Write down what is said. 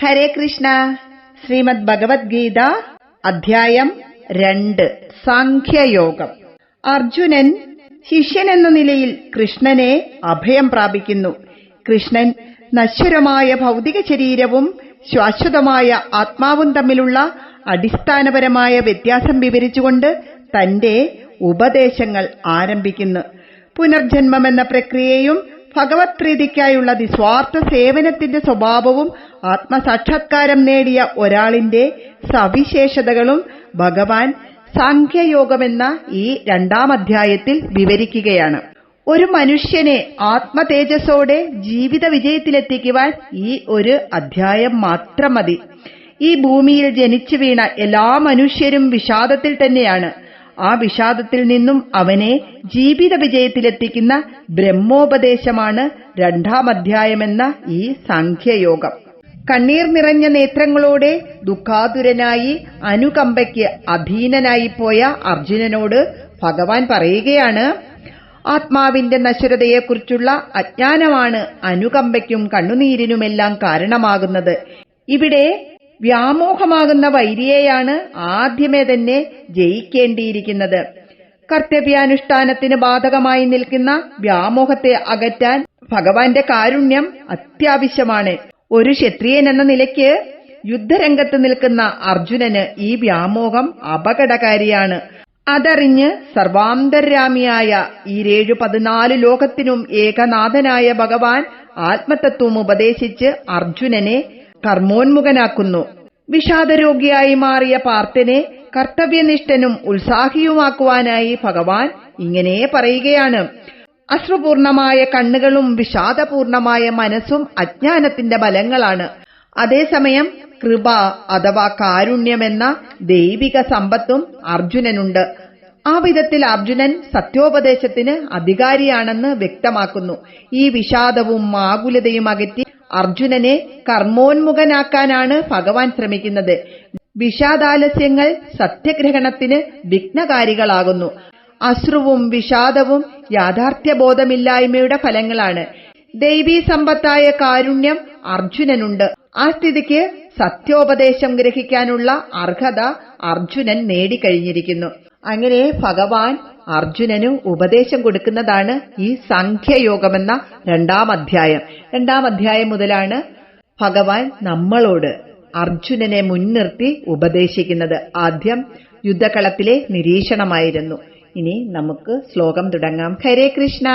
ഹരേ കൃഷ്ണ. ശ്രീമദ് ഭഗവത്ഗീത അധ്യായം 2 സാഖ്യയോഗം. അർജുനൻ ശിഷ്യനെന്ന നിലയിൽ കൃഷ്ണനെ അഭയം പ്രാപിക്കുന്നു. കൃഷ്ണൻ നശ്വരമായ ഭൗതിക ശരീരവും ശാശ്വതമായ ആത്മാവും തമ്മിലുള്ള അടിസ്ഥാനപരമായ വ്യത്യാസം വിവരിച്ചുകൊണ്ട് തന്റെ ഉപദേശങ്ങൾ ആരംഭിക്കുന്നു. പുനർജന്മമെന്ന പ്രക്രിയയും ഭഗവത് പ്രീതിക്കായുള്ള നിസ്വാർത്ഥ സേവനത്തിന്റെ സ്വഭാവവും ആത്മസാക്ഷാത്കാരം നേടിയ ഒരാളിന്റെ സവിശേഷതകളും ഭഗവാൻ സാഖ്യയോഗമെന്ന ഈ 2-ാം അധ്യായത്തിൽ വിവരിക്കുകയാണ്. ഒരു മനുഷ്യനെ ആത്മതേജസ്സോടെ ജീവിത വിജയത്തിലെത്തിക്കുവാൻ ഈ ഒരു അധ്യായം മാത്രം മതി. ഈ ഭൂമിയിൽ ജനിച്ചു വീണ എല്ലാ മനുഷ്യരും വിഷാദത്തിൽ തന്നെയാണ്. ആ വിഷാദത്തിൽ നിന്നും അവനെ ജീവിത വിജയത്തിലെത്തിക്കുന്ന ബ്രഹ്മോപദേശമാണ് 2-ാം അധ്യായമെന്ന ഈ സാഖ്യയോഗം. കണ്ണീർ നിറഞ്ഞ നേത്രങ്ങളോടെ ദുഃഖാതുരനായി അനുകമ്പയ്ക്ക് അധീനനായിപ്പോയ അർജുനനോട് ഭഗവാൻ പറയുകയാണ്, ആത്മാവിന്റെ നശ്വരതയെക്കുറിച്ചുള്ള അജ്ഞാനമാണ് അനുകമ്പയ്ക്കും കണ്ണുനീരിനുമെല്ലാം കാരണമാകുന്നത്. ഇവിടെ വ്യാമോഹമാകുന്ന വൈരിയെയാണ് ആദ്യമേ തന്നെ ജയിക്കേണ്ടിയിരിക്കുന്നത്. കർത്തവ്യാനുഷ്ഠാനത്തിന് ബാധകമായി നിൽക്കുന്ന വ്യാമോഹത്തെ അകറ്റാൻ ഭഗവാന്റെ കാരുണ്യം അത്യാവശ്യമാണ്. ഒരു ക്ഷത്രിയൻ എന്ന നിലയ്ക്ക് യുദ്ധരംഗത്ത് നിൽക്കുന്ന അർജുനന് ഈ വ്യാമോഹം അപകടകാരിയാണ്. അതറിഞ്ഞ് സർവാന്തര്യാമിയായ ഈ 14 ലോകത്തിനും ഏകനാഥനായ ഭഗവാൻ ആത്മതത്വം ഉപദേശിച്ച് അർജുനനെ കർമ്മോന്മുഖനാക്കുന്നു. വിഷാദരോഗിയായി മാറിയ പാർത്ഥനെ കർത്തവ്യനിഷ്ഠനും ഉത്സാഹിയുമാക്കുവാനായി ഭഗവാൻ ഇങ്ങനെ പറയുകയാണ്, അശ്രുപൂർണമായ കണ്ണുകളും വിഷാദപൂർണമായ മനസ്സും അജ്ഞാനത്തിന്റെ ഫലങ്ങളാണ്. അതേസമയം കൃപ അഥവാ കാരുണ്യമെന്ന ദൈവിക സമ്പത്തും അർജുനനുണ്ട്. ആ വിധത്തിൽ അർജുനൻ സത്യോപദേശത്തിന് അധികാരിയാണെന്ന് വ്യക്തമാക്കുന്നു. ഈ വിഷാദവും ആകുലതയും അകറ്റി അർജുനനെ കർമ്മോന്മുഖനാക്കാനാണ് ഭഗവാൻ ശ്രമിക്കുന്നത്. വിഷാദാലസ്യങ്ങൾ സത്യഗ്രഹണത്തിന് വിഘ്നകാരികളാകുന്നു. അശ്രുവും വിഷാദവും യാഥാർത്ഥ്യബോധമില്ലായ്മയുടെ ഫലങ്ങളാണ്. ദൈവീ സമ്പത്തായ കാരുണ്യം അർജുനനുണ്ട്. ആ സ്ഥിതിക്ക് സത്യോപദേശം ഗ്രഹിക്കാനുള്ള അർഹത അർജുനൻ നേടിക്കഴിഞ്ഞിരിക്കുന്നു. അങ്ങനെ ഭഗവാൻ അർജുനന് ഉപദേശം കൊടുക്കുന്നതാണ് ഈ സാഖ്യയോഗമെന്ന 2-ാം അധ്യായം. 2-ാം അധ്യായം മുതലാണ് ഭഗവാൻ നമ്മളോട് അർജുനനെ മുൻനിർത്തി ഉപദേശിക്കുന്നത്. ആദ്യം യുദ്ധകളത്തിലെ നിരീക്ഷണമായിരുന്നു. ഇനി നമുക്ക് ശ്ലോകം തുടങ്ങാം. ഹരേ കൃഷ്ണ.